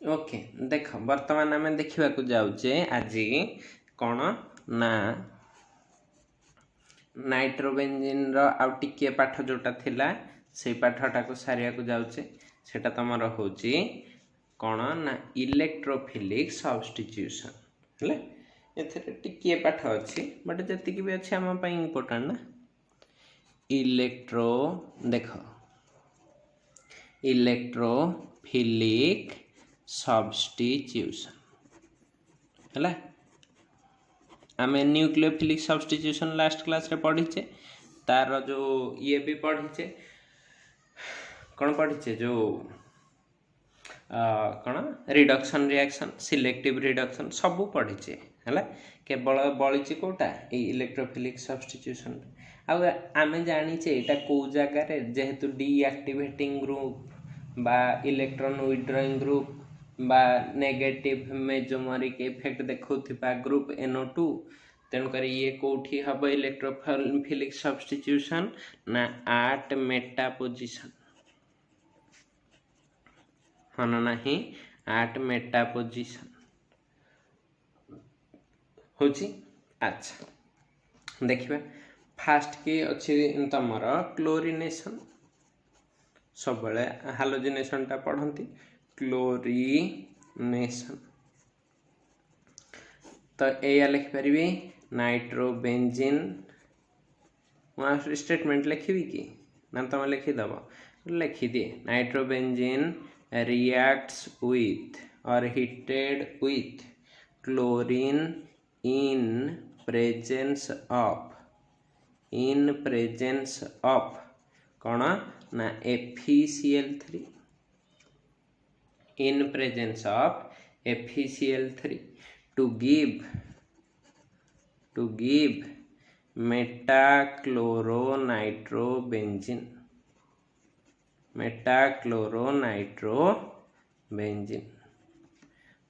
Okay देख वर्तमान आम देखा जाऊे आज कौन ना नाइट्रोबेंजीन आउ टिके पाठ जोटा थिला से पाठटा को सारिया को जाऊे सेटा तुमर हूँ कौन ना इलेक्ट्रोफिलिक सब्स्टिट्यूशन है एथे टिके पाठ अच्छी बट जी भी अच्छे आम इम्पोर्टाट ना इलेक्ट्रो देख इलेक्ट्रोफिलिक सब्स्टिट्यूशन है आम न्यूक्लियोफिलिक सब्स्टिट्यूशन लास्ट क्लास रे पढ़ीचे तार जो ये भी पढ़ीचे कौन पढ़ीचे जो कौन रिडक्शन रिएक्शन सिलेक्टिव रिडक्शन सबू पढ़ीचे है केवल बड़ी कौटा इलेक्ट्रोफिलिक सब्स्टिट्यूशन आम जानीचे यहाँ कौ जगार जेहेतु डीएक्टिवेटिंग ग्रुप बा इलेक्ट्रॉन विथड्रॉइंग ग्रुप बा नेगेटिव मेजोमरिक इफेक्ट देखा ग्रुप NO2 तेणुक ये कौटी हम इलेक्ट्रोफिलिक सब्स्टिट्यूशन ना आट मेटा पोजिशन हाँ ना नहीं आट मेटा पोजिशन हूँ। अच्छा देखिए फास्ट की अच्छी तुमर क्लोरिनेशन सब हालोजिनेशन टा पढ़ती क्लोरिनेशन तो या लिखिपर नाइट्रोबेंजीन स्टेटमेंट लिखी कि ना तुम लिखिदेव लिखिदिए nitrobenzene reacts with or heated with chlorine in presence of कौन ना FeCl3 in presence of FeCl3 to give metachloronitrobenzene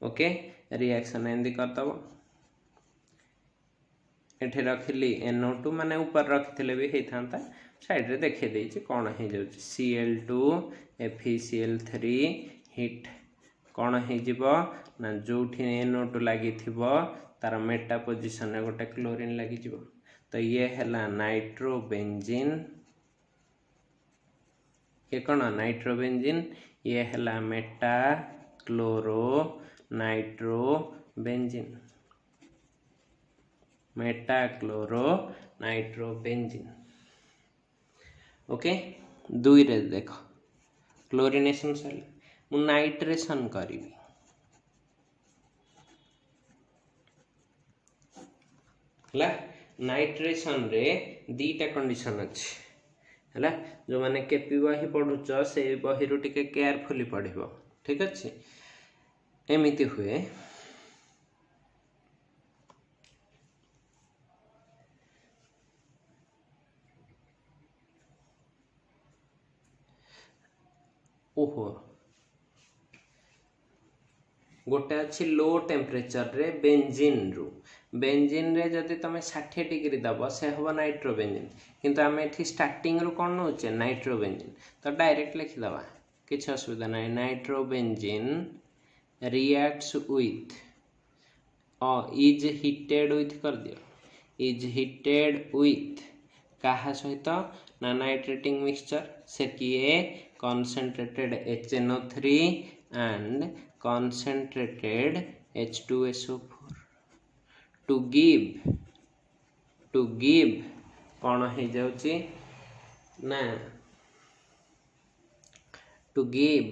okay reaction एंदी करदब एठी रखिली NO2 माने ऊपर रखिले भी होता साइड रे देखे देछि कौन हो जाउछि Cl2 FeCl3 हिट कौन हो ना जोठी NO2 लगी तार मेटा पोजिशन रे गोटे क्लोरीन लगी तो ये हैला नाइट्रोबेंजीन ये कौन नाइट्रोबेंजीन ये हैला मेटा क्लोरो नाइट्रोबेंजीन ओके दुई रे देख क्लोरिनेशन सर मु नाइट्रेशन करी नाइट्रेशन रे दीटा कंडीशन अच्छी है जो मैंने केपी बही पढ़ुच से बही रू टिके केयरफुली पढ़िबो ठीक अच्छे एमिति हुए ओहो गोटे अच्छी लो टेम्परेचर रे बेंजीन रे जदि तुम 60 डिग्री दब से हम नाइट्रोबेंजीन किंतु आम ये स्टार्टिंग रू कौन नौचे नाइट्रोबेंजीन तो डायरेक्ट लिखिदबा किसी असुविधा ना nitrobenzene reacts with is heated with कर दियो इज हिटेड विथ कहा सहित ना नाइट्रेटिंग मिक्सचर से किए concentrated HNO3 and concentrated H2SO4 to give कौन हो जाउची ना to give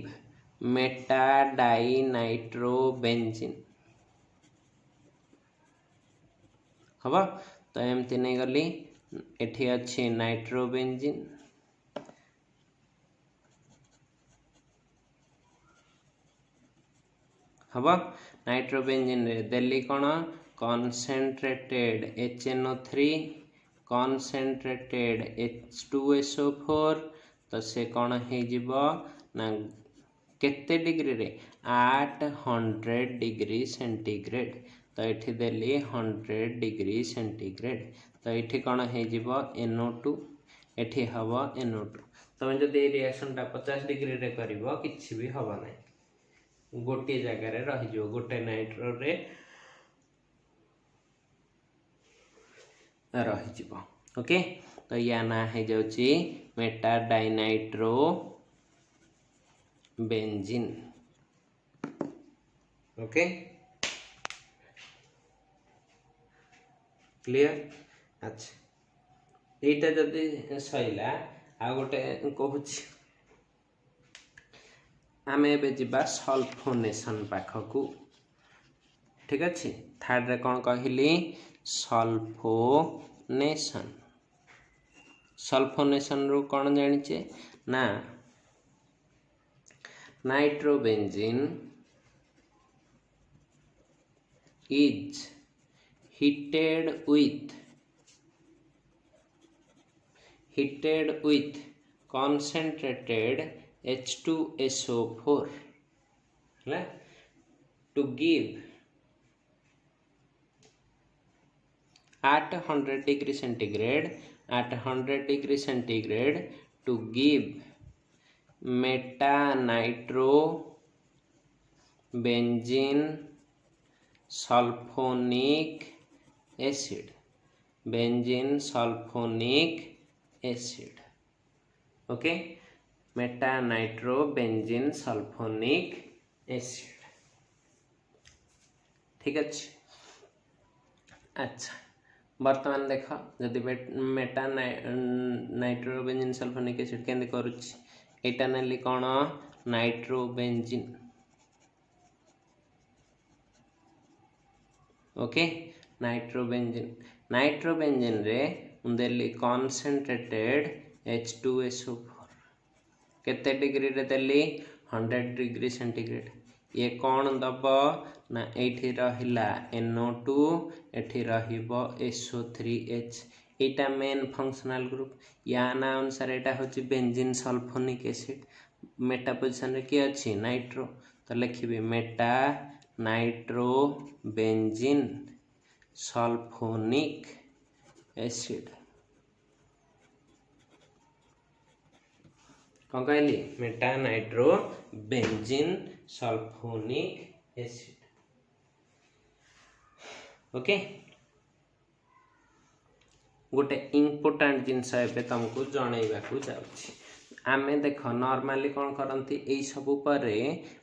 metadinitrobenzene हम तो एमती नहीं गली एठी अच्छी नाइट्रोबेंजीन हम नाइट्रोबेंजीन रे देली कौन concentrated HNO3 concentrated H2SO4 तो से कौन हो ना केते डिग्री रे 800 डिग्री सेंटीग्रेड तो ये देली 100 डिग्री सेंटीग्रेड तो ये कौन हो NO2 ये हम NO2 तुम जब रिएक्शन टा 50 डिग्री रे कर किसी भी हम ना गोटे जगार रही गोटे नाइट्रो रे रही। ओके, तो या ना है जाउची meta dinitro benzene. Okay, clear. अच्छा, यहीटा जदि सैला आ गोटे कहूँ आम ए जा सल्फोनेशन पाखक। ठीक अच्छे, थर्ड रे कौन कहली सल्फोनेशन। सल्फोनेशन रू कौन जानिचे ना nitrobenzene is heated with concentrated H2SO4 to give at 100 degree centigrade to give meta nitro benzene sulfonic acid। Okay, meta nitro benzene sulfonic acid. ठीक अच्छे। अच्छा, बर्तमान देख जदि meta nitro benzene sulfonic acid केंदे करूची एटा नेली कौन नाइट्रो बेंजीन। ओके, नाइट्रोबेंजीन रे देली कॉन्सेंट्रेटेड H2SO4 केते डिग्री रे देली 100 डिग्री सेंटीग्रेड। ये कौन दब ना एठी रहिला NO2 एठी रहिबो SO3H। एटा मेन फंक्शनल ग्रुप। या ना अनुसार एटा होची benzene sulfonic acid. Meta position रे की अछि नाइट्रो, तो लिखिबी meta nitro benzene sulfonic acid. कौन कहली meta nitro benzene sulfonic acid. Okay, गोटे इम्पोर्टेंट जिनस एबे तुमको जनइबा को जाउछि। आमे देख नॉर्मली कौन करती यही सबू पर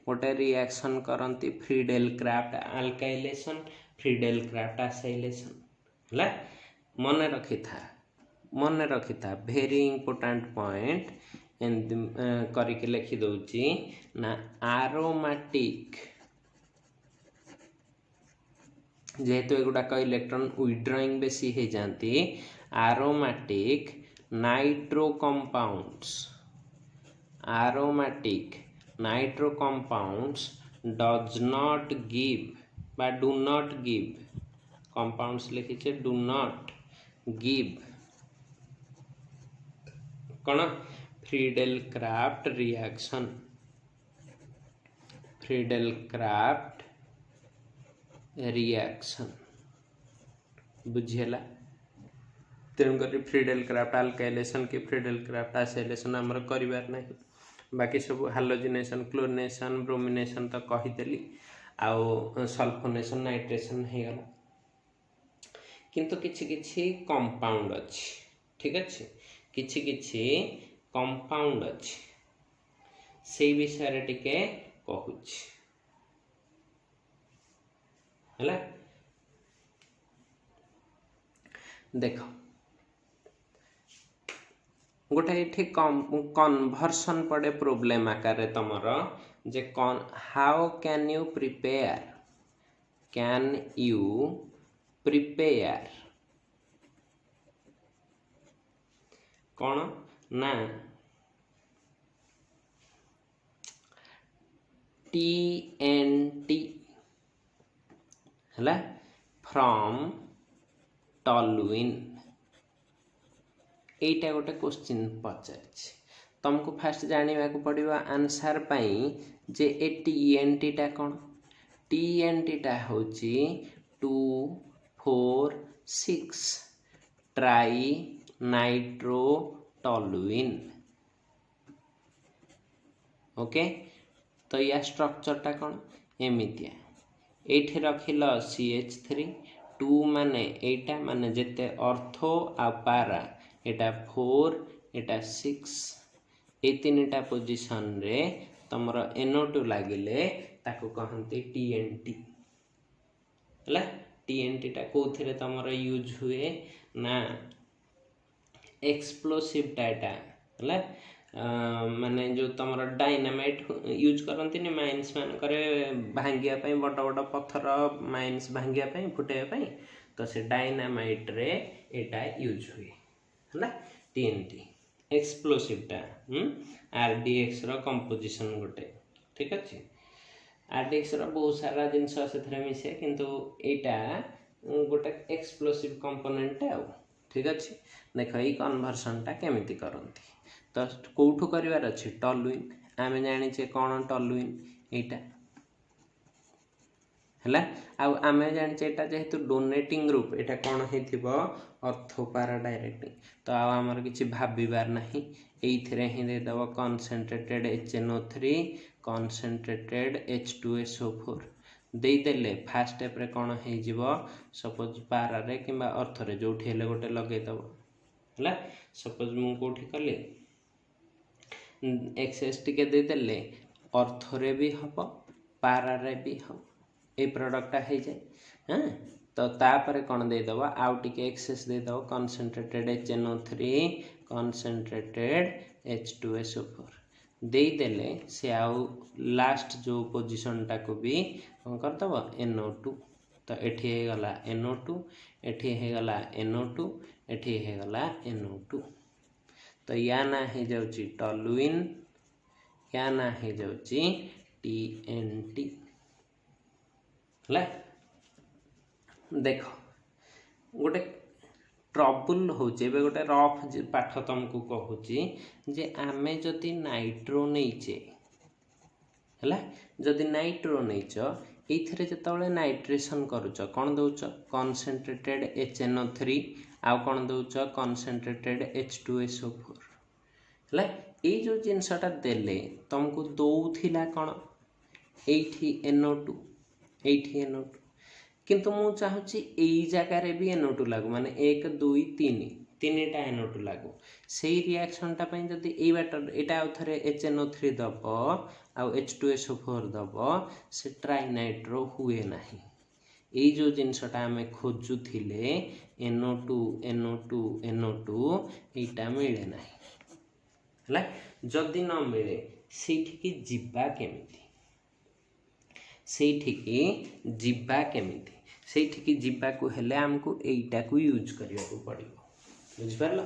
गोटे रिएक्शन करती Friedel Crafts alkylation Friedel Crafts acylation है। मन रखी था भेरी इंपोर्टेंट पॉइंट करके लिखि दउची ना आरोमेटिक जेहेतु एगुड़ाक इलेक्ट्रॉन विड्रॉइंग बेसी हो जाती aromatic nitro compounds does not give বা do not give compounds लिखिचे do not give कौन फ्रीडेल क्राफ्ट रिएक्शन बुझीला। तेणुक फ्रीडेल क्राफ्ट अल्काइलेशन की फ्रीडेल क्राफ्ट एसाइलेशन आमर करिवार नहीं। बाकी सब हालोजिनेशन क्लोरिनेशन ब्रोमिनेशन तो कहीदेली आउ सल्फोनेशन नाइट्रेशन हो गला। किंतु किछि किछि कंपाउंड अछि। ठीक अच्छे, किछि किछि कंपाउंड अछि से विषय रे टिके कहूछि हैला। देख गोटे ये कन्वर्सन पड़े प्रोब्लेम आकार तुमर जे हाउ कैन यू प्रिपेयर कौन ना TNT है फ्रॉम टॉलुइन। एटा गोटे क्वेश्चन पचार तुमको फास्ट जाना पड़ो आंसर पाई जे ए TNT टा कौन। TNT टा हूँ 2,4,6 ट्राई नाइट्रोटॉलुइन। ओके, तो या स्ट्रक्चरटा कौन एमितिया एठी रखिल CH3 2 माने एटा माने जेते ऑर्थो आ पारा एटा 4 एटा 6 ए तीनटा पोजिशन रे तमर NO2 लागिले ताको कहंती TNT हला TNT टा कोथिरे तमर यूज हुए ना एक्सप्लोसिव डाटा हला माने जो तमर डायनामाइट यूज करंती नि माइंस मान करे भांगिया पई बड़ बड़ पत्थर माइंस भांगिया पई फुटेया पई तो से डायनामाइट रे एटा यूज हुए हला TNT एक्सप्लोसिव टा RDX रो कंपोजिशन गोटे ठीक अछि RDX रो बहुत सारा जिंस से मिसे किंतु एटा गोटे एक्सप्लोसिव कंपोनेंट आ ठीक अछि देखो ई कन्वर्सन टा केमिति करंती तो कोठू करिवार अछि टॉलुइन आमे जानि छे कोन टॉलुइन एटा हला आ आमे जानि छे एटा जेहेतु डोनेटिंग ग्रुप एटा कोन हेथिबो ऑर्थोपारा डायरेक्टिंग तो आ हमर किछि भाबिबार नाही एइथरे ही दे दबो कंसंट्रेटेड HNO3 कंसंट्रेटेड H2SO4 दे देले फर्स्ट स्टेप रे कोन हे जिवो सपोज पारा रे किबा अर्थ रे जोठी हेले गोटे लगे दबो हला सपोज मु कोठी करले एक्सेस टिके दे देले अर्थ रे भी हबो पारा रे भी हबो ए प्रोडक्ट हे जाय हां तो तापर कोन दे दबो आउ टिके एक्सेस दे दबो कंसंट्रेटेड HNO3 कंसंट्रेटेड H2SO4 दे देले से आउ लास्ट जो पोजीशन टा को भी कोन कर दबो NO2 तो एठी हे गला NO2 एठी हे गला NO2 एठी हे गला NO2 तो या ना हे जाउची टॉलुइन या ना हे जाउची TNT ले देखो गोटे ट्रबल होचे बे गोटे रफ पाठ तुमको कहूची जे आमे जदि नाइट्रो नैचे हला जदि नाइट्रो नैच एइथरे जतबळे नाइट्रेशन करूच कोन दउच कंसंट्रेटेड HNO3 आ कोन दउच कंसंट्रेटेड H2SO4 हला ए जो जिंसटा देले तुमको दउथिला कोन एठी NO2 एठी NO2 किंतु मु चाहूची एई जगह रे भी NO2 लागू माने 1 2 3 तीनटा NO2 लागू सेही रिएक्शन टा पई जदी एई वाटर एटा उथरे HNO3 दबो आ H2SO4 दबो से ट्राइनाइट्रो हुए नाही एई जो जिंसटा हमें खोजु थिले NO2 NO2 NO2 एटा मिले नाही हला जदी न मिले सेठी जिबा केमिति सेठी जिबा केमिति सेठी जिबा को हेले हमको एइटा को यूज करिया को पड़िबो बुझ परला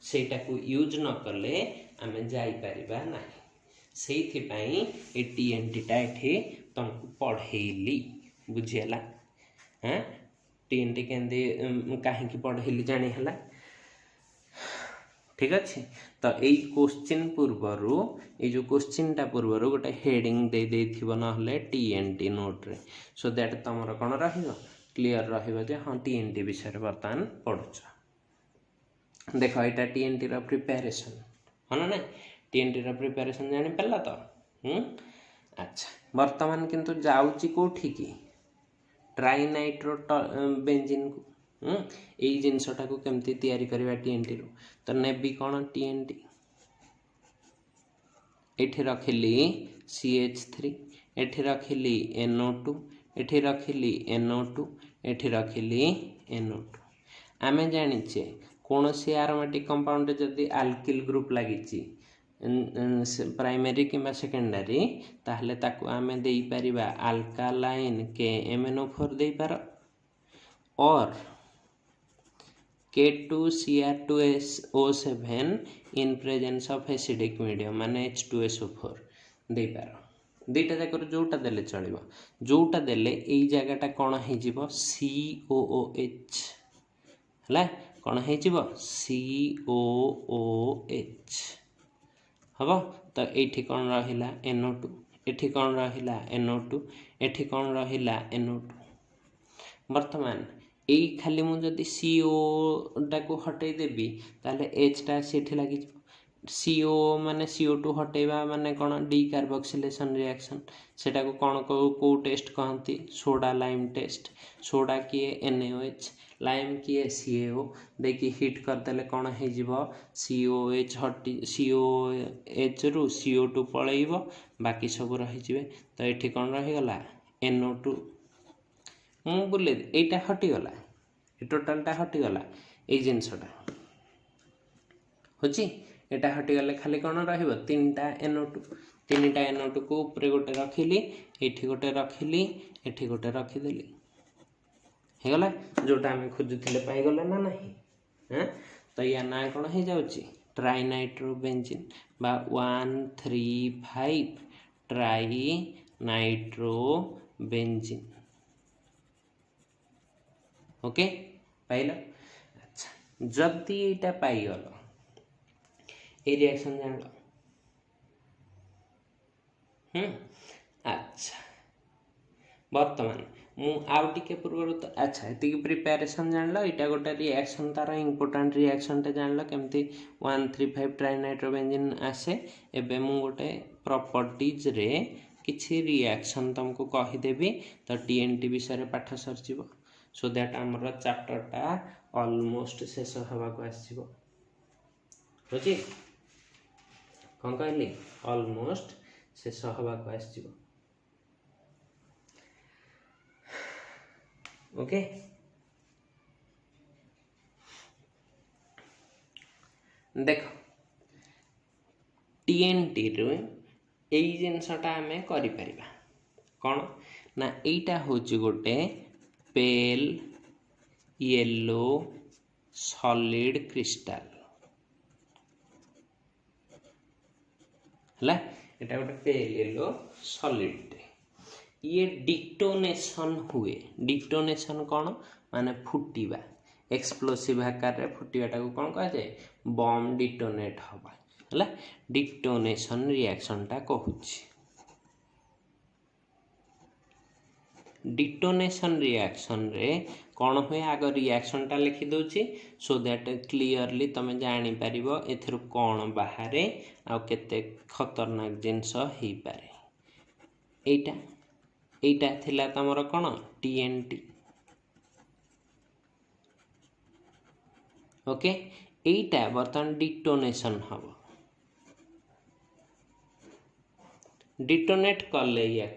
सेटा को यूज न करले हमें जाई परिबा नाही सेठी पई ए TNT टा एठी तुमको पढेली बुझियला हैं TNT केंदे काहे की पढेली जानि हला ठीक अच्छे तो यही क्वेश्चन पूर्वरु ये जो क्वेश्चन टा पूर्वरु गोटे हेडिंग दे देथिबो नहले TNT नोट रे सो दैट तमरो कोन रहिबो क्लियर रहिबो जे हां TNT विषय वर्तमान पढुछ देखो एटा TNT रो प्रिपरेशन हन ना TNT रो प्रिपरेशन जानि पल्ला तो अच्छा वर्तमान किंतु जाउची कोठी की ट्राइनाइट्रो बेंजीन को एई जिंसटा को केमती तयारी करबा TNT रो तो नेबी कोन TNT एठी रखिली CH3 एठी रखिली NO2 एठी रखिली NO2 एठी रखिली NO2 आमे जानिचे कोनोसी एरोमेटिक कंपाउंड जदी अल्किल ग्रुप लागिची प्राइमरी किंबा सेकेंडरी ताहले ताको आमे देई परिबा अल्कालाइन के MnO4 देई पारो और K2Cr2SO7 in presence of acidic medium माने H2SO4 दे पारो दुईटा जाकर जोटा देले चलिबो जोटा देले एई जगहटा कोन हे जिवो COOH हला कोन हे जिवो COOH हबो तो एठी कोन रहिला NO2 एठी कोन रहिला NO2 एठी कोन रहिला NO2 वर्तमान एई खाली मु जदी CO टा को हटै देबी ताले H टा सेठी लागि CO माने CO2 हटेबा माने कौन डी कार्बोक्सिलेशन रिएक्शन सेटा को कौन को टेस्ट कहती सोडा लाइम टेस्ट सोडा किए NaOH लाइम किए CaO देखिए हिट करदेले कौन हो COH हटी COH रु CO2 पलैब बाकी सब रही तो ये कौन रहीगला NO2 मु बुले एटा हटिगला टोटालटा हटिगला ये जिनसटा होची एटा हटिगले खाली कौन रहिबो तीनटा NO2 को ऊपर गोटे रखिली एठी गोटे रखिली एठी गोटे रखिदेली हेगला जोटा आम खोजुले पाइगले ना नहीं हाँ तो या ना कौन हो जाऊँगी ट्राइनाइट्रोबेंजीन बा 1,3,5 ट्राइनाइट्रोबेंजीन ओके पाइल अच्छा जदि एटा पाइगल ए रिएक्शन जान अच्छा बर्तमान मु आउ टिके पूर्व तो अच्छा ये प्रिपेरेसन जान यहाँ गोटे रिएक्शन तार इम्पोर्टाट रिएक्शन टे जान केमती 1,3,5 ट्राइनाइट्रोबेंजीन आसे एबे मु गोटे प्रॉपर्टीज रे किछि रिएक्शन तुमको कहीदेवी तो TNT विषय पाठ सरजिव सो दैट आमर चैप्टरटा ऑलमोस्ट शेष होबाक आसीबो बुझी कौन कहली ऑलमोस्ट शेष होबाक आसीबो ओके देख TNT रू यही जिनसटा आम कर कौन ना यहीटा हूँ गोटे पेल येलो सॉलिड क्रिस्टल है एटा गोटे पेल येलो सॉलिड ये डिटोनेशन हुए डिटोनेशन कौन माने फुटिबा एक्सप्लोसिव आकार रे फुटिबाटा को कौन कह जाए बम डिटोनेट हवा है डिटोनेशन रिएक्शन टा कहूची डिटोनेशन रिएक्शन रे कौन हुए आग रिएक्शन टा लिखि दउची सो दैट क्लियरली तमे जानि परिबो एथरु कौन बाहर आ केते खतरनाक जिनस हेई पारे एटा थिला तमर कौन TNT ओके एटा बर्तमान डिटोनेशन हम डिटोनेट कले या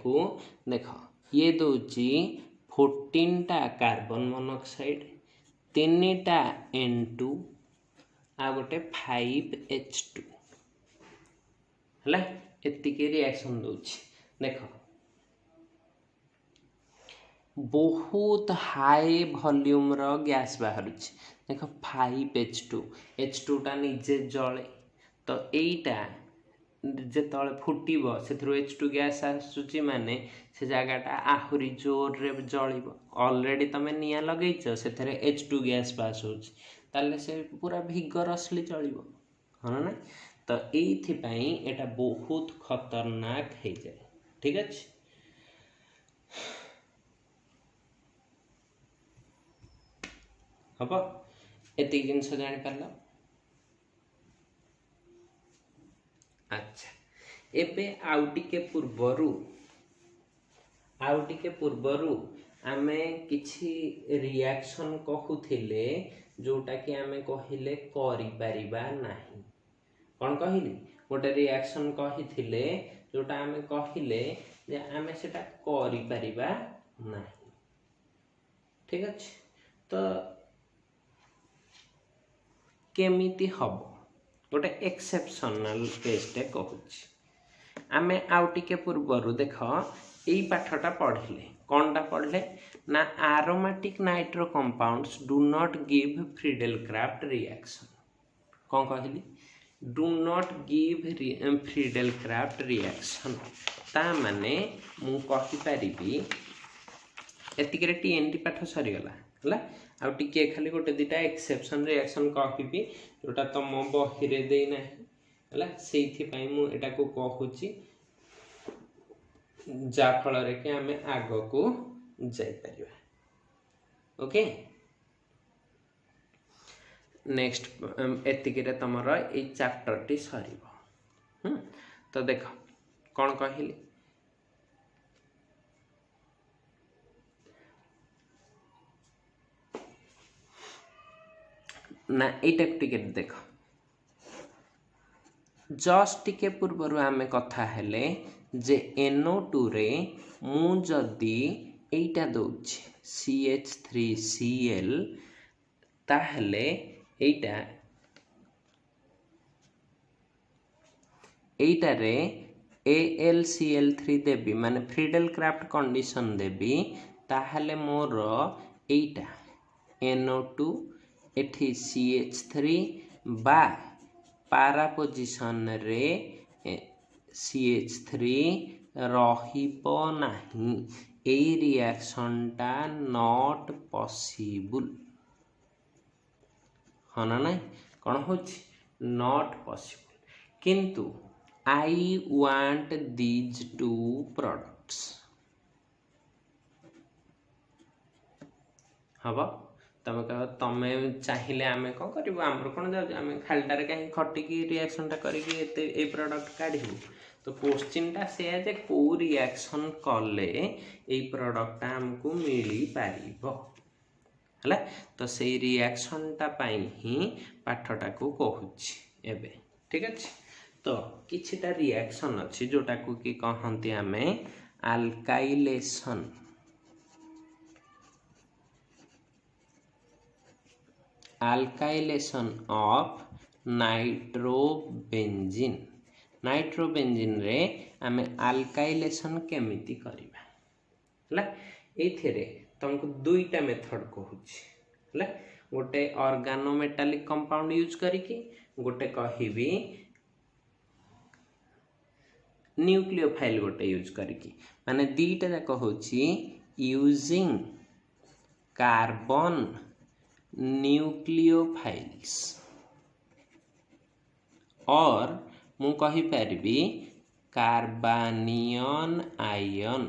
देख ये दूची 14टा कार्बन मोनोक्साइड 3टा N2 आ गोटे 5H2 है एतिके रिएक्शन दूची देख बहुत हाई वॉल्यूम रो गैस बाहर देख 5H2 H2 टा निजे जले तो यहीटा जिते फुटब से H2 गैस आसूची माने से जगहटा आहुरी जोर रे जल ऑलरेडी तुम निया लगेच से H2 गैस पास होले से पूरा भिगरसली चलो हाँ ना तो ये बहुत खतरनाक हो जाए ठीक अच्छे हम एति जिनस जापर अच्छा एबे आउ टिके पूर्वरु आमे किछि रिएक्शन कहूथिले जोटा कि आमे कहिले करि परिबा नाही कोन कहिली गोटे रिएक्शन कहिथिले जोटा आमे कहिले जे आमे सेटा करि परिबा नाही ठीक अछि तो केमिति हबो गोटे एक्सेप्शनल केसटे कहूँ आमे आउ टिके पूर्वरु देख यही पाठटा पढ़ले कौनटा पढ़ले ना aromatic nitro compounds do not give Friedel Crafts reaction कौन कहली do not give Friedel Crafts reaction ता माने मु कहि परिबी एतिके TNT पाठ सरीगला है आउ टिके खाली गोटे दुटा एक्सेप्शन रिएक्शन कहबी जोटा तुम बही रे दे ना है से मुझा को कहूँ जा फल कि आम आग को जापर ओके नेक्स्ट एतिकिरे तुमर ये चैप्टर टी सर। तो देख कौन कहली ना यटा टिके देख जस्ट टिके पूर्वर आम कथा हेले जे NO2 रे मु जदि एटा दउछि CH3Cl ताहले एटा रे AlCl3 देबी माने फ्रीडेल क्राफ्ट कंडीशन देबी ताहले मोर एटा NO2 एठी CH3 बा पारा पोजिशन रे CH3 रहिबो नाही ए रिएक्शन टा नॉट पॉसिबल हना नहीं कौन हो नॉट पॉसिबल किंतु I want these two products हम तुम कह तुम चाहिए आम कौन कर आमर कौन जाए खालटार कहीं खटिकी रिएक्शन टा करके प्रोडक्ट काढ़ू तो क्वेश्चन टा से जे कौ रिएक्शन कले ये प्रोडक्ट आमको मिल पार है तो से रिएक्शन टा पाई ही पाठटा को कहूँ एबे ठीक अच्छे तो किछिटा रिएक्शन अच्छी जोटा को कि कहते आम आल्काइलेशन आल्काइलेशन ऑफ नाइट्रोबेंजीन नाइट्रोबेंजीन रे आमे आल्काइलेशन केमिति करिबा हला एथिरे तुमको दुईटा मेथड कहूची हला गोटे ऑर्गेनोमेटालिक कंपाउंड यूज करिकी गोटे कहिबी न्यूक्लियोफाइल गोटे यूज करिकी माने दीटा जाक होची यूजिंग कार्बन न्यूक्लियोफाइल्स और मु कहि पारबी कार्बानियन आयन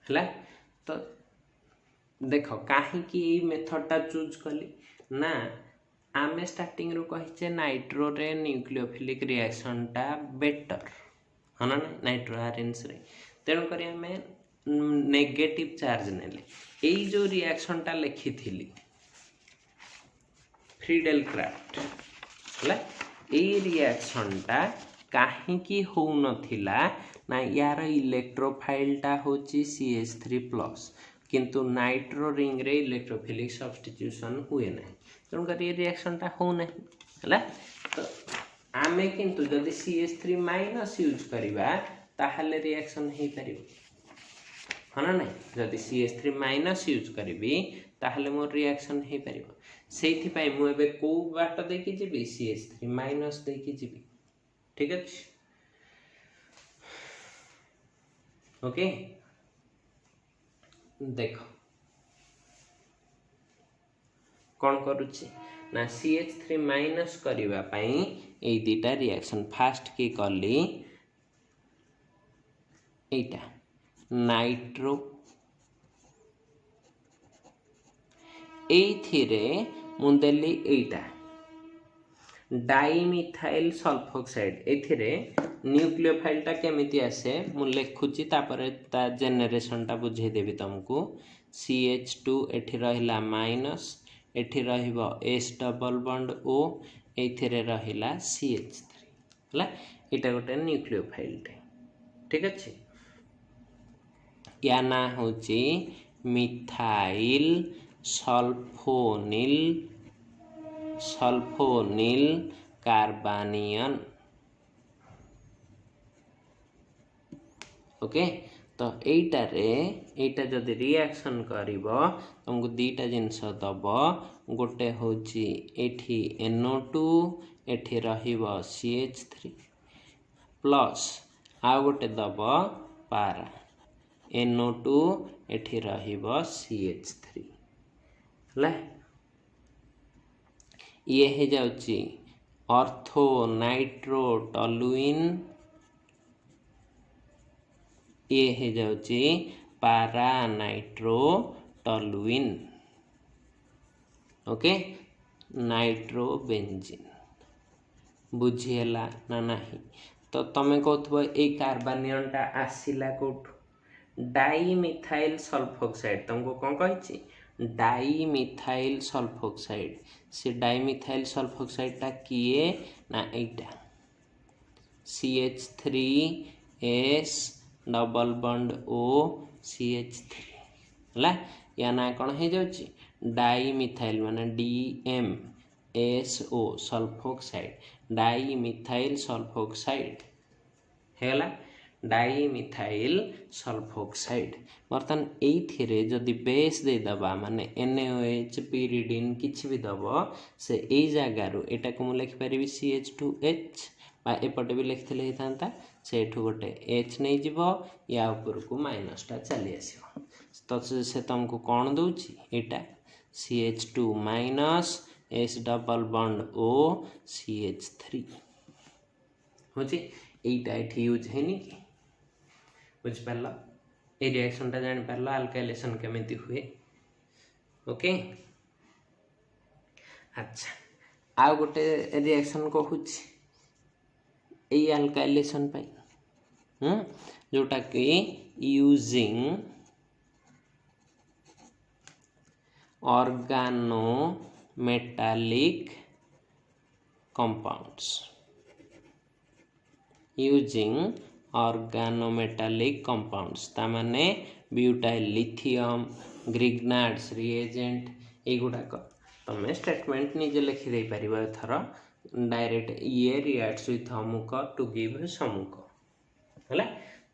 हला तो देख कहीं मेथडटा चूज कली ना आमे स्टार्टिंग रू कहिचे नाइट्रो रे न्यूक्लियोफिलिक रिएक्शन टा बेटर है ना नाइट्रो आरएनएस रे तेणु करी आमे नेगेटिव चार्ज नेले एई जो रिएक्शन टा लिखी थी फ्रीडेल क्राफ्ट हला एई रिएक्शन टा काहे की हो नथिला ना यार इलेक्ट्रोफाइल टा होची CH3+ किंतु नाइट्रो रिंग रे इलेक्ट्रोफिलिक सब्स्टिट्यूशन हुए ना तेणु कर ये रिएक्शन टा हो ना हला तो आमे किंतु जदि CH3- यूज करिबा ताहले रिएक्शन हे करिवो है ना नहीं जदि CH3- यूज करी ताहले मोर रिएक्शन हो पार से मुझे कौ बाट देकी जीवी CH3- देकी जीवी ठीक अच्छे ओके देख कौन करुच्ची ना CH3- करबा पई ए दीटा रिएक्शन फास्ट की कली एटा नाइट्रो एथिरे मुदेली एटा डाइमिथाइल सल्फोक्साइड एथिरे न्यूक्लियोफाइल टा केमिति आसे मु लिखुची तापरे ता जेनरेशन टा बुझे देबी तुमको CH2 एठी रहिला माइनस एठी रहिबो S डबल बॉन्ड O एथिरे रहिला CH3 हला एटा गोटे न्यूक्लियोफाइल टे ठीक अच्छे या ना होची मिथाइल सल्फोनिल कार्बानियन ओके तो एटा जदि रिएक्शन करिवो तुमको दीटा जिनस दब गोटे होची एठी NO2 एठी रहिबो CH3 प्लस आ गोटे दब पारा NO2 एठी रहिबो CH3 हला ये हे जाउची ऑर्थो नाइट्रोटोलुइन ये हे जाउची पारा नाइट्रो टॉलुइन। ओके, नाइट्रोबेंजीन बुझीला ना नहीं। तो तमें कहथबो ए कार्बानियनटा आसिला कोठु डाइमिथाइल सल्फोक्साइड। तुमको कौन कही डाइमिथाइल सल्फोक्साइड। से डाइमिथाइल सल्फोक्साइडटा किए ना एटा CH3S double bond O CH3 है। या ना कौन हो जाउची डाइमिथाइल माने DMSO सल्फोक्साइड डाइमिथाइल सल्फोक्साइड है डाइमिथाइल सल्फोक्साइड। बर्तमान ये जदि बेस देदबा माने NaOH pyridine किछि भी दब से ए जगार एटा को मुझे लिखिपारि CH2H बा एपटे भी लिखिले होता से गोटे H नहीं जीव या उपरकू माइनसटा चली आसो। तो से तुमको कौन दूची एटा CH2 minus S double bond O CH3 होची एटा एठी यूज हैनी कि बुझिपार ए रिएक्शनटा जानी पार अल्काइलेशन केमिति हुए। ओके अच्छा आ गोटे रिएक्शन कहूची ए अल्काइलेशन पाई जोटा कि using organo metallic compounds using organometallic compounds तामाने ब्यूटाइल लिथियम ग्रिग्नार्ड्स रिएजेंट एगुड़ाक तमें स्टेटमेंट निजे लिखि दे पारिबो एथर डायरेक्ट ये रिएक्ट्स विथ अमुक टू गिव समुक है।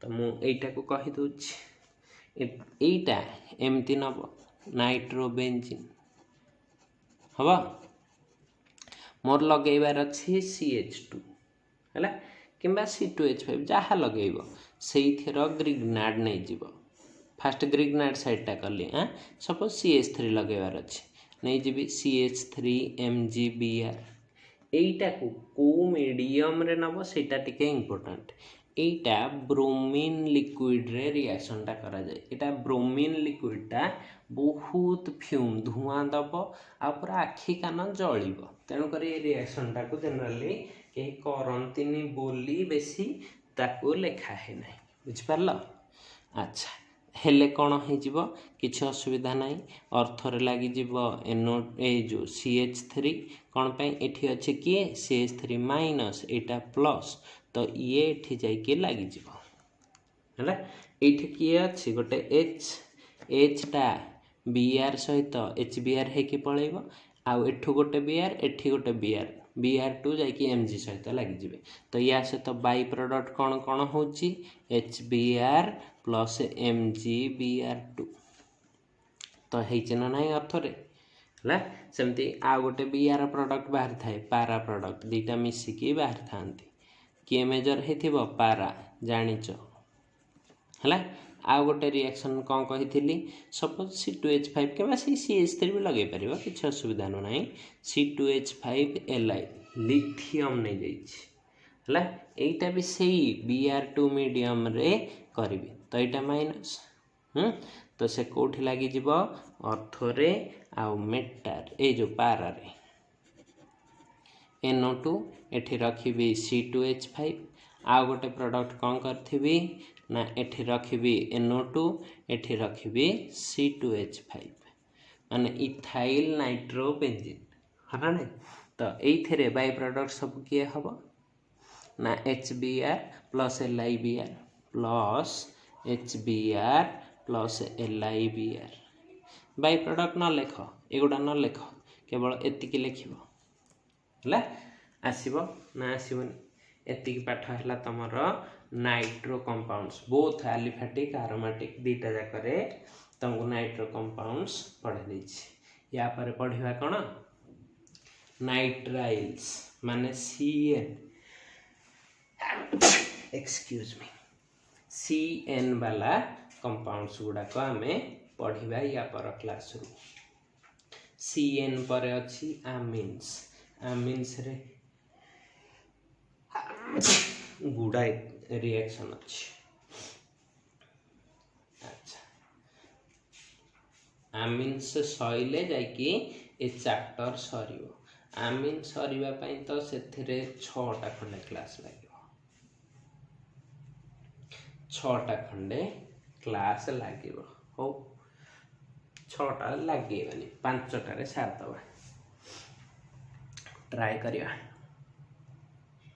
तो मु एटा को कहि दोछि एटा एमती नब नाइट्रोबेंजीन हवा मोर लगेबार अच्छी CH2 है कि C2H5 जहाँ लगेब से ग्रिग्नार्ड नहीं जीव। फास्ट ग्रिग्नार्ड साइडटा कली सपोज CH3 लगेबार अच्छी नहीं जीवी CH3MgBr एटा को मीडियम रे नब सेटा टिके इम्पोर्टेंट। एटा ब्रोमीन लिक्विड रे रिएक्शनटा करा जाए। एटा ब्रोमीन लिक्विडटा बहुत फ्यूम धुआं दब आ पूरा आखि कान जलिब तेणुक रिएक्शनटा को जनरली कहीं करंतिनी बोली बेसी ताको लेखा है ना बुझिपार। अच्छा हेले कौन हो किसी असुविधा ना अर्थरे लगी एनो ए जो CH3 कौन पे एठी अच्छे किए CH3 माइनस एटा प्लस तो ये एठी जाइए लगी है ये किए अच्छी गोटे H टा Br सहित HBr होकि पलैब आउ एठू गोटे Br एठी गोटे Br2 जाकि Mg सहित लगी। तो या सहित बाई प्रोडक्ट कौन कौन होची HBr प्लस MgBr2 तो होना ना अर्थरे है सेमती आ गोटे Br प्रोडक्ट बाहर थाए पारा प्रोडक्ट दीटा मिसिकी बाहर था किए मेजर हो पारा जानिच है। आ गोटे रिएक्शन कौन कही सपोज C2H5 के CH3 भी लगे पार किसी असुविधा ना C2H5 Li लिथियम नहीं जाइए यहीटा भी सही Br2 मीडियम रे करी तो यहाँ माइनस तो से कौटी लगी अर्थरे आउ मेटार ए जो पारा रे NO2 एठी रखी C2H5 आ गोटे प्रोडक्ट कौन करी ना एठी रखी NO2 एठी रखी C2H5 माने इथाइल नाइट्रोबेंजीन है ना। तो ये बाई प्रोडक्ट सब किए हम ना HBr plus LiBr plus HBr plus LiBr by product न लेख एगुड़ा न लेख केवल एतिकी लिख है आसब ना आसबनी एतिकी पाठ है तुमर नाइट्रो कंपाउंड्स बोथ एलिफेटिक आरोमेटिक दीटा जाकर तुमको नाइट्रो कंपाउंड्स पढ़े देछि। या पर पढ़िबा कौन नाइट्राइल्स माने CN एक्सक्यूज मी CN वाला कंपाउंड्स गुड़ाक आम पढ़िबा या पर क्लास रू। CN पर अच्छी आमिन्स आमिन्स रे गुड़ाए रिएक्शन अच्छी। अच्छा आमिन्स सइले जाइकी ए चैप्टर सरियो आमिन सरिबा पई तो सेथिरे 6टा खंडे क्लास लागिवो 6टा खंडे क्लास लागिवो हो 6टा लागेबानी 5टारे साथ दबा ट्राई करिया।